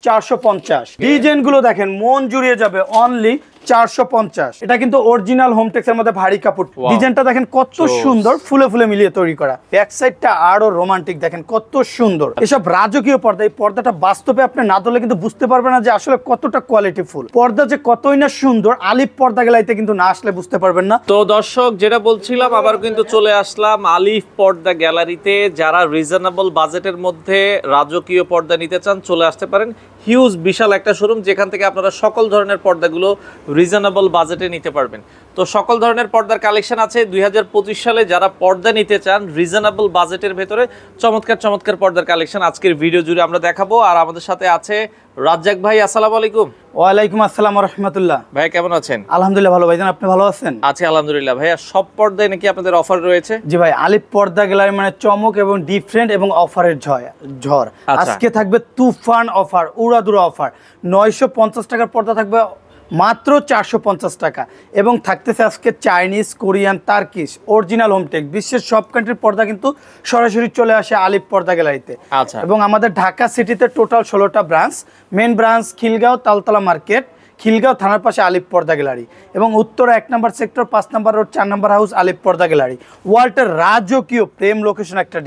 450। Design গুলো দেখেন মন জুড়িয়ে যাবে, অনলি 450। এটা কিন্তু অরিজিনাল হোমটেক্স এর মধ্যে ভারী কাপড়। ডিজাইনটা দেখেন কত সুন্দর, ফুলে ফুলে মিলিয়ে তৈরি করা। ব্যাক সাইডটা আরো রোমান্টিক, দেখেন কত সুন্দর। এসব রাজকীয় পর্দা, এই পর্দাটা বাস্তবে আপনি না ধরলে কিন্তু বুঝতে পারবেন না যে আসলে কতটা কোয়ালিটি ফুল। পর্দা যে কতই না সুন্দর, আলিফ পর্দা গ্যালারিতে কিন্তু না আসলে বুঝতে পারবেন না। তো দর্শক, যেটা বলছিলাম, আবার কিন্তু চলে আসলাম আলিফ পর্দা গ্যালারিতে। যারা রিজনেবল বাজেটের মধ্যে রাজকীয় পর্দা নিতে চান, চলে আসতে পারেন। হিউজ বিশাল একটা শোরুম, যেখান থেকে আপনারা সকল ধরনের পর্দাগুলো রিজনেবল বাজেটে নিতে পারবেন। তো সকল ধরনের পর্দার কালেকশন আছে 2025 সালে। যারা পর্দা নিতে চান রিজনেবল বাজেটের ভেতরে, চমৎকার চমৎকার পর্দার কালেকশন আজকের ভিডিও জুড়ে আমরা দেখাবো। আর আমাদের সাথে আছে রাজ্জাক ভাই। আসসালামু আলাইকুম। ওয়ালাইকুম আসসালাম ওয়া রাহমাতুল্লাহ। ভাই কেমন আছেন? আলহামদুলিল্লাহ ভালো ভাইজান, আপনি ভালো আছেন? আছি আলহামদুলিল্লাহ। ভাইয়া, সব পর্দায় নাকি আপনাদের অফার রয়েছে? জি ভাই, আলিফ পর্দা গ্যালারি মানে চমক এবং ডিফারেন্ট এবং অফারের ঝড়। আজকে থাকবে তুফান অফার, উড়াদুরা অফার। 950 টাকার পর্দা থাকবে মাত্র 450 টাকা, এবং থাকতেছে আজকে Chinese, Korean, Turkish original Hometex বিশ্বের সব কান্ট্রির পর্দা কিন্তু সরাসরি চলে আসে আলিফ পর্দা গ্যালারিতে। আচ্ছা। এবং আমাদের ঢাকা সিটিতে টোটাল 16টা branch. Main branch Khilgaon Taltala market, Khilgaon থানার পাশে আলিফ পর্দা গ্যালারি, এবং Uttara 1 number sector 5 number road 4 number house Alif Porda gallery. ওয়ার্ল্ডের রাজকীয় প্রেম লোকেশন একটা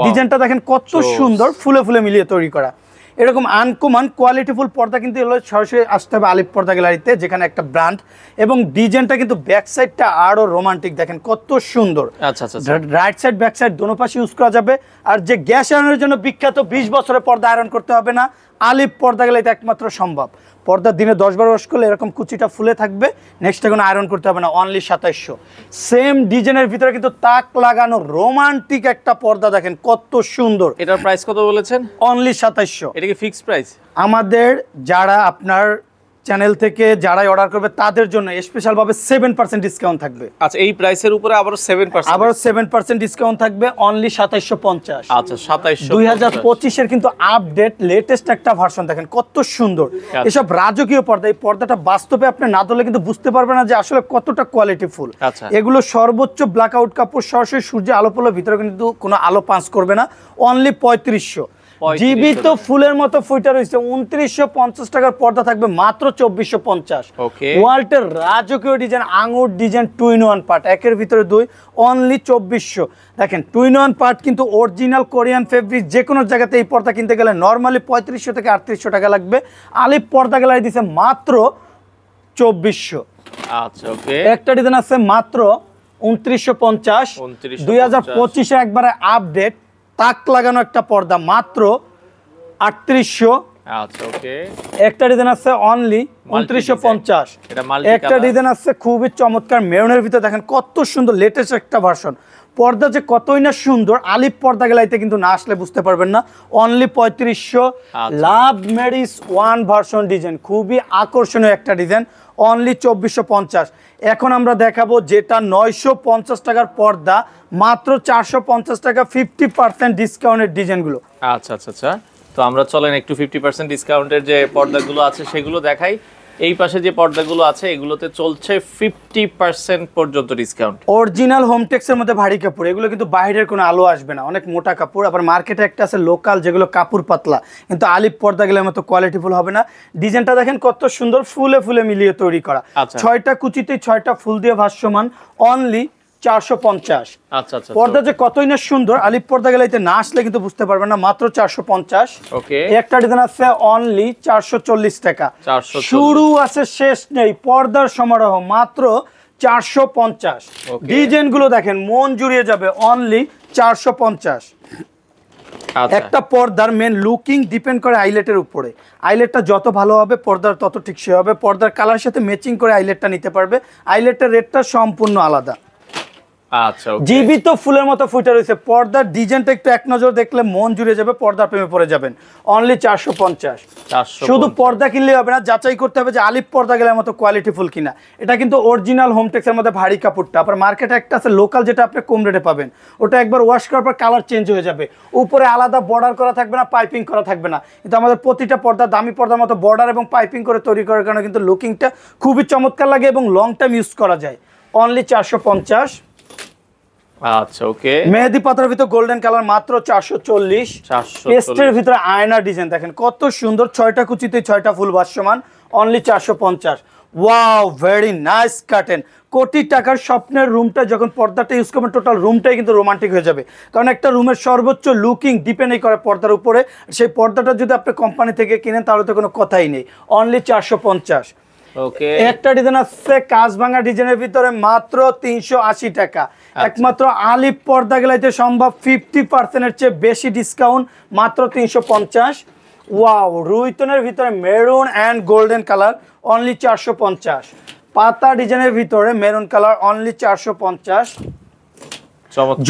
ডিজাইনটা দেখেন কত সুন্দর, ফুলে ফুলে মিলিয়ে তৈরি করা। এরকম আনকমন কোয়ালিটিফুল পর্দা কিন্তু এগুলো সরাসরি আসতে হবে আলিফ পর্দা গ্যালারিতে, যেখানে একটা ব্র্যান্ড। এবং ডিজাইনটা কিন্তু ব্যাক সাইডটা আরো রোমান্টিক, দেখেন কত সুন্দর। আচ্ছা আচ্ছা। রাইট সাইড ব্যাক সাইড দোনো পাশে ইউজ করা যাবে। আর যে গ্যাস আয়রনের জন্য বিখ্যাত, 20 বছরের পর্দা আয়রন করতে হবে না, আলিফ পর্দা গ্যালারিতে একমাত্র সম্ভব। পর্দা দিনে 10 বার ওয়াশ করলে এরকম কুচিটা ফুলে থাকবে, নেক্সট কোনো আয়রন করতে হবে না, অনলি 2700। সেম ডিজাইনের ভিতরে কিন্তু তাক লাগানো রোমান্টিক একটা পর্দা, দেখেন কত সুন্দর। এটার প্রাইস কত বলেছেন? অনলি 2700। এটা কি ফিক্সড প্রাইস? আমাদের যারা আপনার চ্যানেল থেকে যারাই অর্ডার করবে তাদের জন্য স্পেশাল ভাবে 7% ডিসকাউন্ট থাকবে। আচ্ছা, এই প্রাইসের উপরে আবারো 7% ডিসকাউন্ট থাকবে, অনলি 2750। আচ্ছা, 2700। 2025 এর কিন্তু আপডেট লেটেস্ট একটা ভার্সন, দেখেন কত সুন্দর। এসব রাজকীয় পর্দা, এই পর্দাটা বাস্তবে আপনি না ধরলে কিন্তু বুঝতে পারবেন না যে আসলে কতটা কোয়ালিটি ফুল। আচ্ছা। এগুলো সর্বোচ্চ ব্ল্যাক আউট কাপড়, সরাসরি সূর্যে আলো পড়লে ভিতরে কিন্তু কোনো আলো পাস করবে না, অনলি 3500। জীবিত ফুলের মতো ফুইটা রয়েছে। 2950 টাকার পর্দা থাকবে মাত্র 2450। ওয়ার্ল্ডের রাজকীয় ডিজাইন, আঙুর ডিজাইন, 2-in-1 পার্ট, একের ভিতরে 2, অনলি 2400। দেখেন 2-in-1 পার্ট কিন্তু অরিজিনাল কোরিয়ান ফেব্রিক। যে কোনো জায়গাতে এই পর্দা কিনতে গেলে নর্মালি 3500 থেকে 3800 টাকা লাগবে। আলিফ পর্দা গ্যালারি দিছে মাত্র 2400। আচ্ছা, ওকে। একটা ডিজাইন আছে মাত্র 2950। 2025 এর একবারে আপডেট তাক লাগানো একটা পর্দা, মাত্র 3800। আচ্ছা, ওকে। একটা ডিজাইন আছে অনলি 2950। একটা ডিজাইন আছে খুবই চমৎকার মেরুনের ভিতরে, দেখেন কত সুন্দর, লেটেস্ট একটা ভার্সন। পর্দা যে কতই না সুন্দর, আলিফ পর্দা গ্যালারিতে কিন্তু না আসলে বুঝতে পারবেন না, অনলি 3500। লাভ ম্যারিজ 1 ভার্সন ডিজাইন, খুবই আকর্ষণীয় একটা ডিজাইন, অনলি 2450। এখন আমরা দেখাবো যেটা 950 টাকার পর্দা, মাত্র 450 টাকা, 50% ডিসকাউন্টের ডিজাইনগুলো। আচ্ছা আচ্ছা আচ্ছা। তো আমরা চলেন একটু 50% ডিসকাউন্টের যে পর্দাগুলো আছে সেগুলো দেখাই। এই পাশে যে পর্দাগুলো আছে এগুলোতে চলছে 50% পর্যন্ত ডিসকাউন্ট। অরিজিনাল হোমটেক্স এর মধ্যে ভারী কাপড়, এগুলো কিন্তু বাইরের কোনো আলো আসবে না, অনেক মোটা কাপড়। আবার মার্কেটে একটা আছে লোকাল, যেগুলো কাপড় পাতলা, কিন্তু আলিফ পর্দা গেলে মতো কোয়ালিটিফুল হবে না। ডিজাইনটা দেখেন কত সুন্দর, ফুলে ফুলে মিলিয়ে তৈরি করা। 6টা কুচিতে 6টা ফুল দিয়ে ভাষ্যমান, অনলি 450। আচ্ছা আচ্ছা। পর্দা যে কতই না সুন্দর, আলিফ পর্দা গ্যালারিতে না আসলে কিন্তু বুঝতে পারবেন না, মাত্র 450। ওকে। একটা ডিজাইন আছে অনলি 440 টাকা। শুরু আছে শেষ নেই, পর্দার সমারোহ, মাত্র 450। ডিজাইনগুলো দেখেন মন জুড়িয়ে যাবে, অনলি 450। একটা পর্দার মেন লুকিং ডিপেন্ড করে আইলেটের উপরে। আইলেটটা যত ভালো হবে পর্দার তত টেকসই হবে। পর্দার কালারের সাথে ম্যাচিং করে আইলেটটা নিতে পারবে। আইলেটের রেটটা সম্পূর্ণ আলাদা। আচ্ছা, জীবিত ফুলের মতো ফুটে রয়েছে। পর্দার ডিজাইনটা একটু এক নজর দেখলে মন জুড়ে যাবে, পর্দার প্রেমে পড়ে যাবেন, অনলি 450। শুধু পর্দা কিনলে হবে না, যাচাই করতে হবে যে আলিফ পর্দা গেলের মতো কোয়ালিটিফুল কিনা। এটা কিন্তু অরিজিনাল হোমটেক্স এর মধ্যে ভারী কাপড়টা। আপনার মার্কেটে একটা আছে লোকাল, যেটা আপনি কম রেটে পাবেন, ওটা একবার ওয়াশ করার পর কালার চেঞ্জ হয়ে যাবে, উপরে আলাদা বর্ডার করা থাকবে না, পাইপিং করা থাকবে না। কিন্তু আমাদের প্রতিটা পর্দা দামি পর্দার মতো বর্ডার এবং পাইপিং করে তৈরি করার কারণে কিন্তু লুকিংটা খুবই চমৎকার লাগে এবং লং টাইম ইউজ করা যায়, অনলি 450। আচ্ছা ওকে। মেহেদি পাতার ভিতর গোল্ডেন কালার মাত্র 440। পেস্টের ভিতরে আয়না ডিজাইন দেখেন কত সুন্দর, 6টা কুচিতে 6টা ফুল ভাসমান, only 450। Wow, very nice curtain. কোটি টাকার স্বপ্নের রুমটা যখন পর্দাটা ইউজ করবেন, টোটাল রুমটাই কিন্তু রোমান্টিক হয়ে যাবে। কারণ একটা রুমের সর্বোচ্চ লুকিং ডিপেন্ড করে পর্দার উপরে। সেই পর্দাটা যদি আপনি কোম্পানি থেকে কিনেন তাহলে তো কোনো কথাই নেই, অনলি 450। ওকে। একটা ডিজাইন আছে কাঁচ ভাঙা ডিজাইনের ভিতরে মাত্র 380 টাকা। একমাত্র আলিফ পর্দা গেলাইতে সম্ভব 50% এর চেয়ে বেশি ডিসকাউন্ট, মাত্র 350। ওয়াও, রুইতনের ভিতরে maroon and golden colour, only 450। পাতা ডিজাইনের ভিতরে মেরুন কালার, অনলি 450।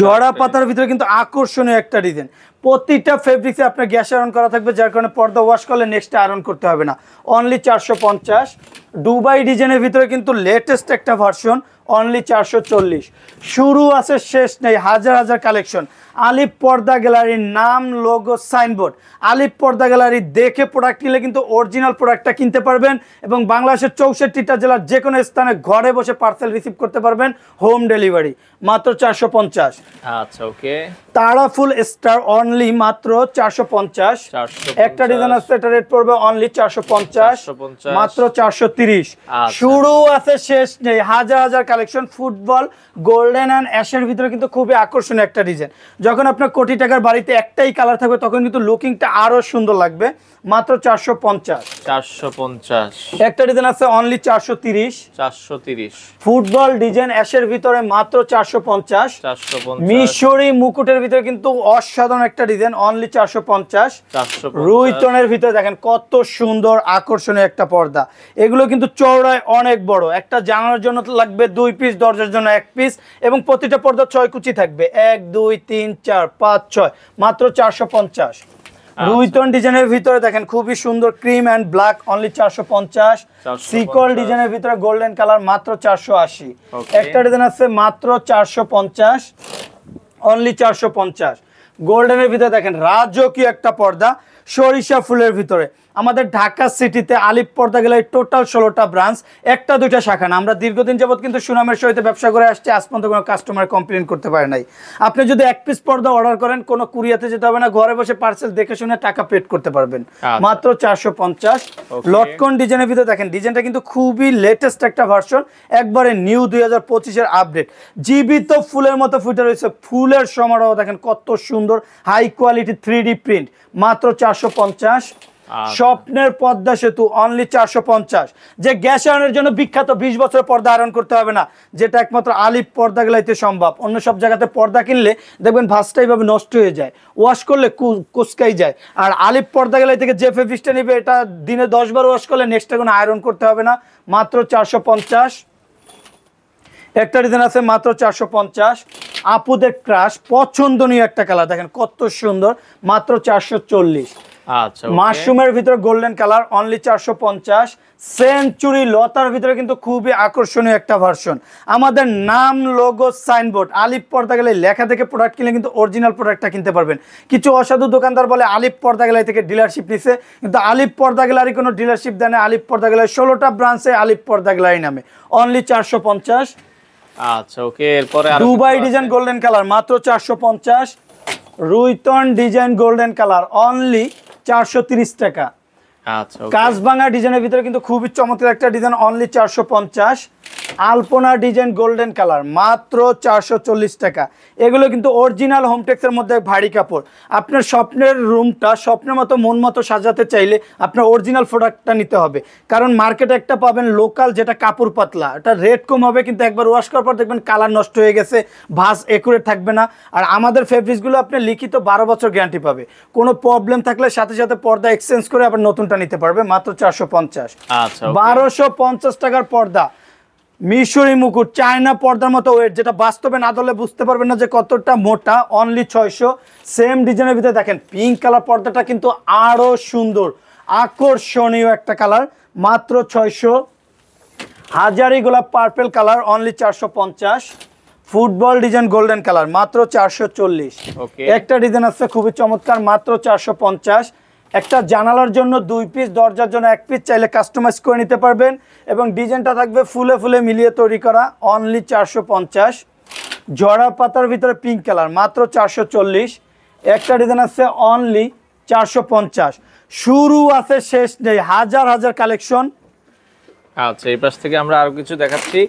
জড়া পাতার ভিতরে কিন্তু আকর্ষণীয় একটা ডিজাইন। প্রতিটা ফেব্রিক্সে আপনার গ্যাস আয়রন করা থাকবে, যার কারণে পর্দা ওয়াশ করলে নেক্সট আয়রন করতে হবে না, অনলি 450। দুবাই ডিজাইনের ভিতরে কিন্তু লেটেস্ট একটা ভার্সন, অনলি 440। শুরু আছে শেষ নেই, হাজার হাজার কালেকশন। আলিফ পর্দা গ্যালারির নাম, লোগো, সাইনবোর্ড। আলিফ পর্দা গ্যালারি দেখে প্রোডাক্ট কিনলে কিন্তু অরিজিনাল প্রোডাক্টটা কিনতে পারবেন এবং বাংলাদেশের 64টা জেলার যে কোনো স্থানে ঘরে বসে পার্সেল রিসিভ করতে পারবেন, হোম ডেলিভারি, মাত্র 450। আচ্ছা ওকে। তারা ফুল স্টার, অনলি মাত্র 450। একটা ডিজাইন আছে, এটা রেট পড়বে অনলি 450, মাত্র 430। শুরু আছে শেষ নেই, হাজার হাজার কালেকশন। ফুটবল গোল্ডেন অ্যান্ড অ্যাশের ভিতরে কিন্তু খুবই আকর্ষণীয় একটা ডিজাইন। যখন আপনার কোটি টাকার বাড়িতে একটাই কালার থাকবে তখন কিন্তু লুকিংটা আরো সুন্দর লাগবে, মাত্র 450। একটা ডিজাইন আছে অনলি 430। ফুটবল ডিজাইন অ্যাশের ভিতরে মাত্র 450। মিশরি মুকুটের ভিতরে কিন্তু অসাধারণ একটা ডিজাইন, অনলি 450। রুইতনের ভিতরে দেখেন কত সুন্দর আকর্ষণীয় একটা পর্দা। এগুলো কিন্তু চওড়ায় অনেক বড়, একটা জানালার জন্য লাগবে 2 পিস, দরজার জন্য 1 পিস, এবং প্রতিটা পর্দা 6 কুচি থাকবে, 1 2 3 4 5 6, মাত্র 450। রুইতন ডিজাইনের ভিতরে দেখেন খুবই সুন্দর ক্রিম এন্ড ব্ল্যাক, অনলি 450। সিকল ডিজাইনের ভিতরে গোল্ডেন কালার, মাত্র 480। একটা ডিজাইন আছে মাত্র 450, অনলি 450। গোল্ডেনের ভিতরে দেখেন রাজকীয় একটা পর্দা, সরিষা ফুলের ভিতরে। আমাদের ঢাকা সিটিতে আলিফ পর্দা গ্যালারি টোটাল 16টা ব্রাঞ্চ, 1টা 2টা শাখা না। আমরা দীর্ঘদিন যাবত কিন্তু সুনামের সহিত ব্যবসা করে আসছি, আজ পর্যন্ত কোনো কাস্টমার কমপ্লেন করতে পারে নাই। আপনি যদি 1 পিস পর্দা অর্ডার করেন, কোনো কুরিয়াতে যেতে হবে না, ঘরে বসে পার্সেল দেখে শুনে টাকা পেড করতে পারবেন, মাত্র 450। লটকন ডিজাইনের ভিতরে দেখেন ডিজাইনটা কিন্তু খুবই লেটেস্ট একটা ভার্সন, একবারে নিউ 2025-এর আপডেট। জীবিত ফুলের মতো ফুটে রয়েছে, ফুলের সমারোহ দেখেন কত সুন্দর, হাই কোয়ালিটি 3D প্রিন্ট, মাত্র 450। স্বপ্নের পর্দা সেতু, অনলি 450। যে গ্যাস আয়রনের জন্য বিখ্যাত, 20 বছরের পর্দা আয়রন করতে হবে না, যেটা একমাত্র আলিফ পর্দা গ্যালারিতে সম্ভব। অন্য সব জায়গাতে পর্দা কিনলে দেখবেন ভাঁজটা এইভাবে নষ্ট হয়ে যায়, ওয়াশ করলে কুচকাই যায়। আর আলিফ পর্দা গ্যালারি থেকে যে ফেব্রিক্সটা নেবে, এটা দিনে 10 বার ওয়াশ করলে নেক্সটে কোনো আয়রন করতে হবে না, মাত্র 450। একটা ডিজাইন আছে মাত্র 450। আপুদের ক্রাশ পছন্দনীয় একটা কালার, দেখেন কত সুন্দর, মাত্র 440। আচ্ছা, মাশরুমের ভিতরে গোল্ডেন কালার, অনলি 450। সেঞ্চুরি লতার ভিতরে কিন্তু খুবই আকর্ষণীয় একটা ভার্সন। আমাদের নাম, লোগো, সাইনবোর্ড, আলিফ পর্দা গ্যালারি লেখা থেকে প্রোডাক্ট কিনলে কিন্তু অরিজিনাল প্রোডাক্টটা কিনতে পারবেন। কিছু অসাধু দোকানদার বলে আলিফ পর্দা গ্যালারি থেকে ডিলারশিপ নিছে, কিন্তু আলিফ পর্দা গ্যালারি কোনো ডিলারশিপ দেয় না। আলিফ পর্দা গ্যালারি 16টা ব্রাঞ্চে আলিফ পর্দা গ্যালারি নামে, অনলি 450। আচ্ছা ওকে। এরপরে দুবাই ডিজাইন গোল্ডেন কালার, মাত্র 450। রুইতন ডিজাইন গোল্ডেন কালার, অনলি 430 টাকা। আচ্ছা, কাঁচ ভাঙা ডিজাইনের ভিতরে কিন্তু খুবই চমৎকার একটা ডিজাইন, অনলি 450। আলপনা ডিজাইন গোল্ডেন কালার, মাত্র 440 টাকা। এগুলো কিন্তু অরিজিনাল হোমটেক্সের মধ্যে ভারী কাপড়। আপনার স্বপ্নের রুমটা স্বপ্নের মতো মন মতো সাজাতে চাইলে আপনার অরিজিনাল প্রোডাক্টটা নিতে হবে, কারণ মার্কেটে একটা পাবেন লোকাল, যেটা কাপড় পাতলা, এটা রেট কম হবে, কিন্তু একবার ওয়াশ করার পর দেখবেন কালার নষ্ট হয়ে গেছে, ভাঁজ একুরেট থাকবে না। আর আমাদের ফেব্রিক্সগুলো আপনি লিখিত 12 বছর গ্যারান্টি পাবে, কোনো প্রবলেম থাকলে সাথে সাথে পর্দা এক্সচেঞ্জ করে আবার নতুনটা নিতে পারবে, মাত্র 450। আচ্ছা, 1250 টাকার পর্দা, মিশরি মুকুট, চায়না পর্দার মতো ওয়েট, যেটা বাস্তবে না ধরলে বুঝতে পারবেন না যে কতটা মোটা, অনলি 600। সেম ডিজাইনের ভিতরে দেখেন পিঙ্ক কালার পর্দাটা কিন্তু আরো সুন্দর, আকর্ষণীয় একটা কালার, মাত্র 600। হাজারি গোলাপ purple colour, only 450। Football design golden colour, মাত্র 440। একটা ডিজাইন আছে খুবই চমৎকার, মাত্র 450। একটা জানালার জন্য 2 পিস, দরজার জন্য 1 পিস, চাইলে কাস্টমাইজ করে নিতে পারবেন, এবং ডিজাইনটা থাকবে ফুলে ফুলে মিলিয়ে তৈরি করা, অনলি 450। জড়া পাতার ভিতরে পিঙ্ক কালার, মাত্র 440। একটা ডিজাইন আছে অনলি 450। শুরু আছে শেষ নেই, হাজার হাজার কালেকশন। আচ্ছা, এই পাশ থেকে আমরা আরো কিছু দেখাচ্ছি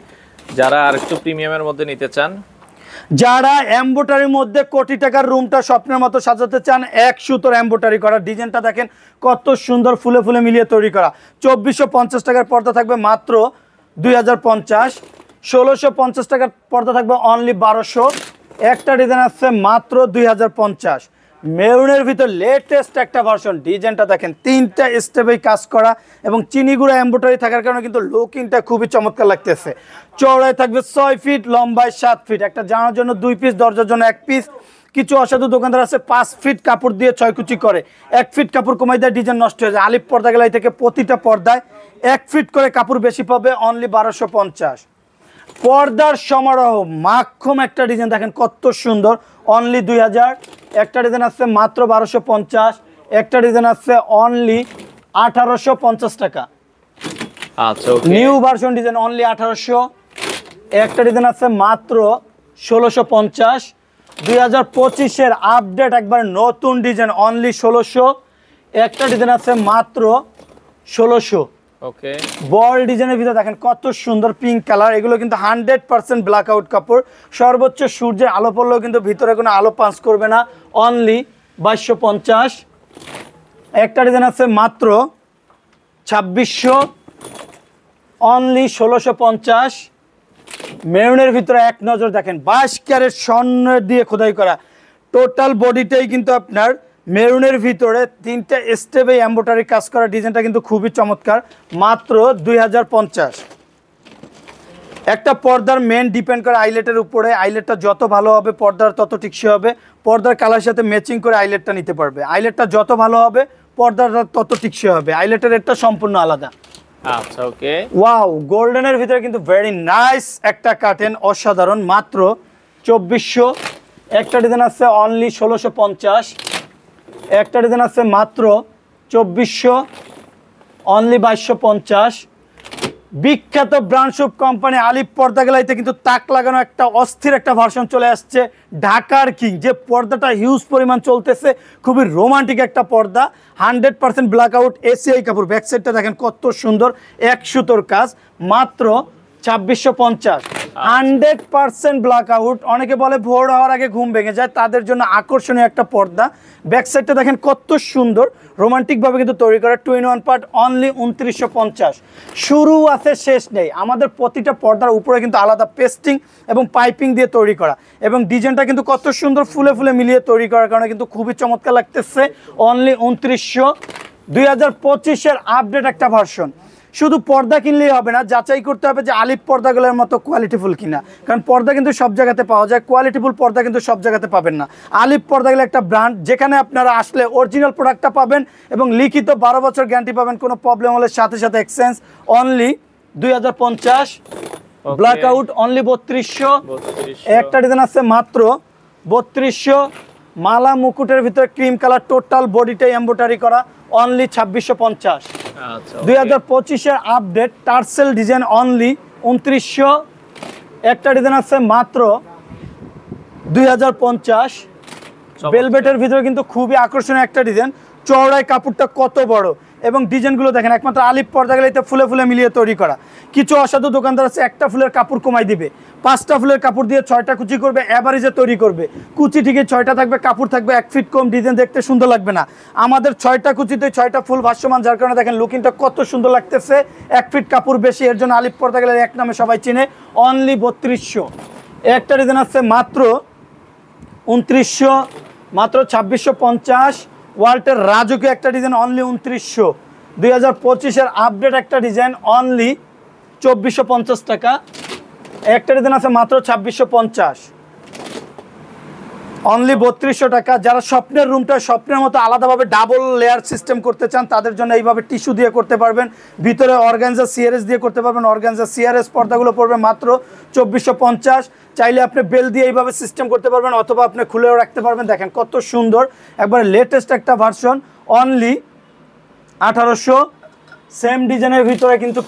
যারা আরেকটু প্রিমিয়ামের মধ্যে নিতে চান। যারা এমব্রয়ডারির মধ্যে কোটি টাকার রুমটা স্বপ্নের মতো সাজাতে চান, এক সুতোর এমব্রয়ডারি করা, ডিজাইনটা দেখেন কত সুন্দর, ফুলে ফুলে মিলিয়ে তৈরি করা। 2450 টাকার পর্দা থাকবে মাত্র 2050। 1650 টাকার পর্দা থাকবে অনলি 1200। একটা ডিজাইন আছে মাত্র 2050। মেরুনের ভিতর লেটেস্ট একটা ভার্সন, ডিজাইনটা দেখেন 3টা স্টেপেই কাজ করা এবং চিনিগুড়া এমব্রয়ডারি থাকার কারণে কিন্তু লুকিংটা খুবই চমৎকার লাগতেছে। চওড়ায় থাকবে 6 ফিট, লম্বায় 7 ফিট, একটা জানার জন্য 2 পিস, দরজার জন্য 1 পিস। কিছু অসাধু দোকানদার আছে 5 ফিট কাপড় দিয়ে 6 কুচি করে, 1 ফিট কাপড় কমাই দেয়, ডিজাইন নষ্ট হয়ে যায়। আলিফ পর্দা গ্যালারি থেকে প্রতিটা পর্দায় 1 ফিট করে কাপড় বেশি পাবে, অনলি 1250। পর্দার সমারোহ মাখন একটা ডিজাইন দেখেন কত সুন্দর, অনলি 2000। একটা ডিজাইন আছে মাত্র 1250। একটা ডিজাইন আছে অনলি 1850 টাকা। আচ্ছা, ওকে, নিউ ভার্সন ডিজাইন অনলি 1800। একটা ডিজাইন আছে মাত্র 1650। 2025-এর আপডেট একবার নতুন ডিজাইন অনলি 1600। একটা ডিজাইন আছে মাত্র 1600। ওকে, বল ডিজাইনের ভিতরে দেখেন কত সুন্দর পিঙ্ক কালার, এগুলো কিন্তু 100% ব্ল্যাক আউট কাপড়। সর্বোচ্চ সূর্যের আলো পড়লেও কিন্তু ভিতরে কোনো আলো পাঞ্চ করবে না, অনলি 2250। একটা ডিজাইন আছে মাত্র 2600, অনলি 1650। মেরুনের ভিতরে এক নজর দেখেন 22 ক্যারেট স্বর্ণ দিয়ে খোদাই করা, টোটাল বডিটাই কিন্তু আপনার মেরুনের ভিতরে 3টা স্টেপে এমব্রয়ডারি কাজ করা, ডিজাইনটা কিন্তু খুবই চমৎকার, মাত্র 2050। একটা পর্দার মেন ডিপেন্ড করে আইলেটের উপরে, আইলেটটা যত ভালো হবে পর্দার তত টিকসই হবে। পর্দার কালার সাথে ম্যাচিং করে আইলেটটা নিতে পারবে, আইলেটটা যত ভালো হবে পর্দাটা তত টিকসই হবে, আইলেটের রেটটা সম্পূর্ণ আলাদা। আচ্ছা, ওকে, ওয়াও, গোল্ডেনের ভিতরে কিন্তু ভেরি নাইস একটা কাটেন, অসাধারণ, মাত্র 2400। একটা ডিজাইন আছে অনলি 1650। একটা ডিজাইন আছে মাত্র 2400, অনলি 2250। বিখ্যাত ব্র্যান্ডশুপ কোম্পানি আলিফ পর্দা গ্যালারিতে কিন্তু তাক লাগানো একটা অস্থির একটা ভার্সন চলে আসছে, ঢাকার কিং, যে পর্দাটা হিউজ পরিমাণ চলতেছে, খুবই রোমান্টিক একটা পর্দা, 100% ব্ল্যাক আউট, এসিআই কাপড়। ব্যাক সাইডটা দেখেন কত সুন্দর, 1 সুতোর কাজ, মাত্র 2650। 100% ব্ল্যাক আউট। অনেকে বলে ভোর হওয়ার আগে ঘুম ভেঙে যায়, তাদের জন্য আকর্ষণীয় একটা পর্দা। ব্যাক সাইডটা দেখেন কত সুন্দর, রোমান্টিকভাবে কিন্তু তৈরি করা, 2-in-1 পার্ট, অনলি 2950। শুরু আছে শেষ নেই, আমাদের প্রতিটা পর্দার উপরে কিন্তু আলাদা পেস্টিং এবং পাইপিং দিয়ে তৈরি করা, এবং ডিজাইনটা কিন্তু কত সুন্দর ফুলে ফুলে মিলিয়ে তৈরি করার কারণে কিন্তু খুবই চমৎকার লাগতেছে, অনলি 2900। 2025-এর আপডেট একটা ভার্সন। শুধু পর্দা কিনলেই হবে না, যাচাই করতে হবে যে আলিফ পর্দাগুলোর মতো কোয়ালিটিফুল কিনা, কারণ পর্দা কিন্তু সব জায়গাতে পাওয়া যায়, কোয়ালিটিফুল পর্দা কিন্তু সব জায়গাতে পাবেন না। আলিফ পর্দাগুলো একটা ব্র্যান্ড, যেখানে আপনারা আসলে অরিজিনাল প্রোডাক্টটা পাবেন এবং লিখিত 12 বছর গ্যারান্টি পাবেন, কোনো প্রবলেম হলে সাথে সাথে exchange, only 2050। Black out only 3200। একটা ডিজাইন আছে মাত্র 3200। মালা মুকুটের ভিতরে ক্রিম কালার, টোটাল বডিটাই এমব্রয়ডারি করা, অনলি 2650। 2025-এর আপডেট টার্সেল ডিজাইন, অনলি 2900। একটা ডিজাইন আছে মাত্র 2050। ভেলভেটের ভিতরে কিন্তু খুবই আকর্ষণীয় একটা ডিজাইন, চওড়ায় কাপড়টা কত বড়, এবং ডিজাইনগুলো দেখেন একমাত্র আলিফ পর্দা গ্যালারিতে ফুলে ফুলে মিলিয়ে তৈরি করা। কিছু অসাধু দোকানদার আছে একটা ফুলের কাপড় কমাই দিবে, 5টা ফুলের কাপড় দিয়ে 6টা কুচি করবে, অ্যাভারেজে তৈরি করবে, কুচি ঠিকই 6টা থাকবে, কাপড় থাকবে 1 ফিট কম, ডিজাইন দেখতে সুন্দর লাগবে না। আমাদের 6টা কুচিতে 6টা ফুল ভাষ্যমান, যার কারণে দেখেন লুকিংটা কত সুন্দর লাগতেছে, 1 ফিট কাপড় বেশি, এর জন্য আলিফ পর্দা গ্যালারি এক নামে সবাই চিনে, অনলি 3200। একটা ডিজাইন আছে মাত্র 2900, মাত্র 2650। ওয়াল্টের রাজকীয় একটা ডিজাইন, অনলি 2900। 2025-এর আপডেট একটা ডিজাইন, অনলি 2450 টাকা। একটা ডিজাইন আছে মাত্র 2650, অনলি 3200 টাকা। যারা স্বপ্নের রুমটা স্বপ্নের মতো আলাদাভাবে ডাবল লেয়ার সিস্টেম করতে চান, তাদের জন্য এইভাবে টিস্যু দিয়ে করতে পারবেন, ভিতরে অর্গানজা সিআরএস দিয়ে করতে পারবেন, অর্গানজা সিআরএস পর্দাগুলো পড়বে মাত্র 2450। চাইলে আপনি বেল দিয়ে এইভাবে সিস্টেম করতে পারবেন, অথবা আপনি খুলেও রাখতে পারবেন। দেখেন কত সুন্দর, একবারে লেটেস্ট একটা ভার্সন, অনলি 1800। সেম ডিজাইনের ভিতরে কিন্তু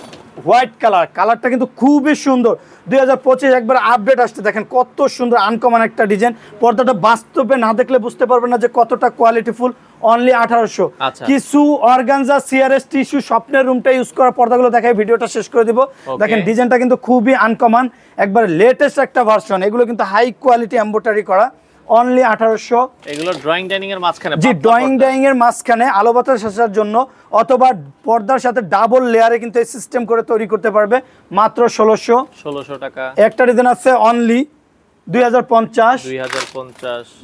হোয়াইট কালারটা কিন্তু খুবই সুন্দর। 2025 একবার আপডেট আসছে, দেখেন কত সুন্দর আনকমন একটা ডিজাইন। পর্দাটা বাস্তবে না দেখলে বুঝতে পারবেন না যে কতটা কোয়ালিটিফুল। অনলি 1800। আচ্ছা। কিছু অর্গানজা সিআরএস টিস্যু স্বপ্নের রুমটা ইউজ করা পর্দাগুলো দেখাই ভিডিওটা শেষ করে দিব। দেখেন ডিজাইনটা কিন্তু খুবই আনকমন, একবার লেটেস্ট একটা ভার্সন। এগুলো কিন্তু হাই কোয়ালিটি এমব্রয়ডারি করা। অনলি 1800। এগুলো ড্রয়িং ডাইনিং এর মাঝখানে, জি ড্রয়িং ডাইনিং এর মাঝখানে আলো বাতাস আসার জন্য অথবা পর্দার সাথে ডাবল লেয়ারে কিন্তু এই সিস্টেম করে তৈরি করতে পারবে। মাত্র 1600 টাকা। একটা ডিজাইন আছে অনলি 2050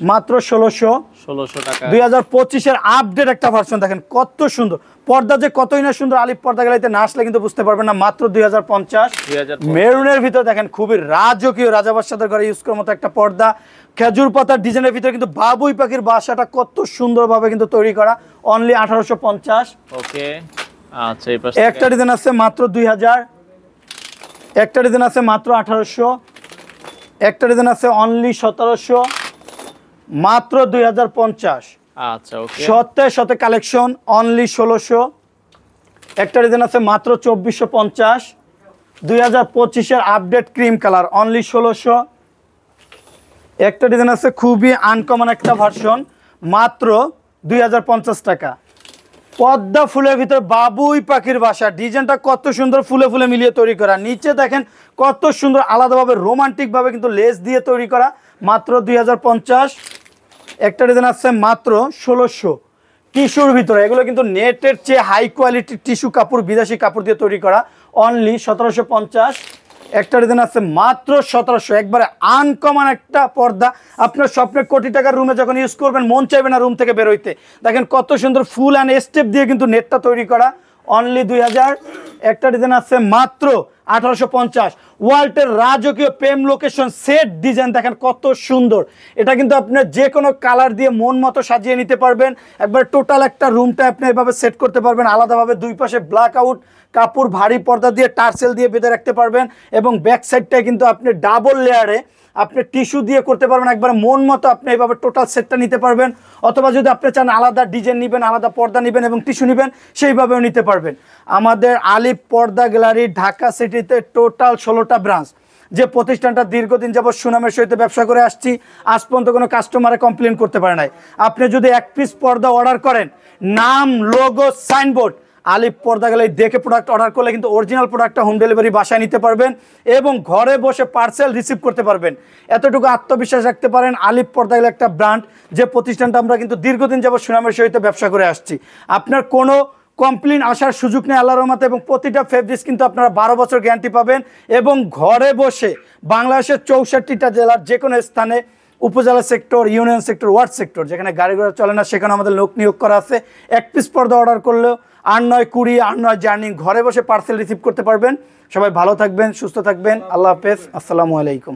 মাত্র 1600 টাকা। 2025 এর আপডেট একটা ভার্সন, দেখেন কত সুন্দর পর্দা, যে কতই না সুন্দর। আলিফ পর্দা গ্যালারিতে না আসলে কিন্তু বুঝতে পারবেন না। মাত্র 2050। মেরুনের ভিতর দেখেন খুবই রাজকীয়, রাজাবাদশাদের ঘরে ইউজ করার মতো একটা পর্দা। খেজুর পাতার ডিজাইনের ভিতরে কিন্তু বাবুই পাখির বাসাটা কত সুন্দরভাবে কিন্তু তৈরি করা। অনলি 1850। ওকে আচ্ছা, এই পাশে একটা ডিজাইন আছে মাত্র 2000। একটা ডিজাইন আছে মাত্র 1800। একটা ডিজাইন আছে অনলি 1700 মাত্র 2050। আচ্ছা ওকে। শতে কালেকশন অনলি 1600। একটা ডিজাইন আছে মাত্র 2450। 2025 এর আপডেট ক্রিম কালার অনলি 1600। একটা ডিজাইন আছে খুবই আনকমন একটা ভার্সন, মাত্র 2050 টাকা। পদ্মা ফুলের ভিতর বাবুই পাখির বাসা, ডিজাইনটা কত সুন্দর, ফুলে ফুলে মিলিয়ে তৈরি করা। নিচে দেখেন কত সুন্দর আলাদাভাবে রোমান্টিক ভাবে কিন্তু লেস দিয়ে তৈরি করা। মাত্র 2050। একটা ডিজাইন আছে মাত্র 1600 টিস্যুর ভিতরে। এগুলো কিন্তু নেটের চেয়ে হাই কোয়ালিটির টিস্যু কাপড়, বিদেশি কাপড় দিয়ে তৈরি করা। অনলি 1750। একটা ডিজাইন আছে মাত্র 1700। একবারে আনকমন একটা পর্দা। আপনার স্বপ্নের কোটি টাকার রুমে যখন ইউজ করবেন মন চাইবে না রুম থেকে বেরোইতে। দেখেন কত সুন্দর ফুল অ্যান্ড স্টেপ দিয়ে কিন্তু নেটটা তৈরি করা। অনলি 2000। একটা ডিজাইন আছে মাত্র 1850। ওয়ালটের রাজকীয় প্রেম লোকেশন সেট ডিজাইন, দেখেন কত সুন্দর। এটা কিন্তু আপনার যে কোনো কালার দিয়ে মন মতো সাজিয়ে নিতে পারবেন। একবার টোটাল একটা রুমটা আপনি এভাবে সেট করতে পারবেন। আলাদাভাবে দুই পাশে ব্ল্যাক আউট কাপড় ভারী পর্দা দিয়ে টার্সেল দিয়ে বেঁধে রাখতে পারবেন। এবং ব্যাক সাইডটায় কিন্তু আপনি ডাবল লেয়ারে আপনি টিস্যু দিয়ে করতে পারবেন। একবার মন মতো আপনি এইভাবে টোটাল সেটটা নিতে পারবেন। অথবা যদি আপনি চান আলাদা ডিজাইন নেবেন, আলাদা পর্দা নেবেন এবং টিস্যু নেবেন, সেইভাবেও নিতে পারবেন। আমাদের আলিফ পর্দা গ্যালারি ঢাকা সিটিতে টোটাল 16টা ব্রাঞ্চ। যে প্রতিষ্ঠানটা দীর্ঘদিন যাবত সুনামের সহিত ব্যবসা করে আসছি, আজ পর্যন্ত কোনো কাস্টমারে কমপ্লেন করতে পারে নাই। আপনি যদি এক পিস পর্দা অর্ডার করেন, নাম, লোগো, সাইনবোর্ড, আলিফ পর্দা গ্যালারি দেখে প্রোডাক্ট অর্ডার করলে কিন্তু অরিজিনাল প্রোডাক্টটা হোম ডেলিভারি বাসায় নিতে পারবেন এবং ঘরে বসে পার্সেল রিসিভ করতে পারবেন। এতটুকু আত্মবিশ্বাস রাখতে পারেন। আলিফ পর্দা গ্যালারি একটা ব্র্যান্ড, যে প্রতিষ্ঠানটা আমরা কিন্তু দীর্ঘদিন যাবত সুনামের সহিত ব্যবসা করে আসছি। আপনার কোনো কমপ্লেন আসার সুযোগ নেই আল্লাহর রহমতে। এবং প্রতিটা ফেব্রিক্স কিন্তু আপনারা 12 বছর গ্যারান্টি পাবেন। এবং ঘরে বসে বাংলাদেশের 64টা জেলার যে কোনো স্থানে, উপজেলা sector, union sector, word sector, যেখানে গাড়ি ঘোড়া চলে না সেখানে আমাদের লোক নিয়োগ করা আছে। এক পিস পর্দা অর্ডার করলেও 8-9 8-9 জার্নি ঘরে বসে পার্সেল রিসিভ করতে পারবেন। সবাই ভালো থাকবেন, সুস্থ থাকবেন। আল্লাহ হাফেজ, আসসালামু আলাইকুম।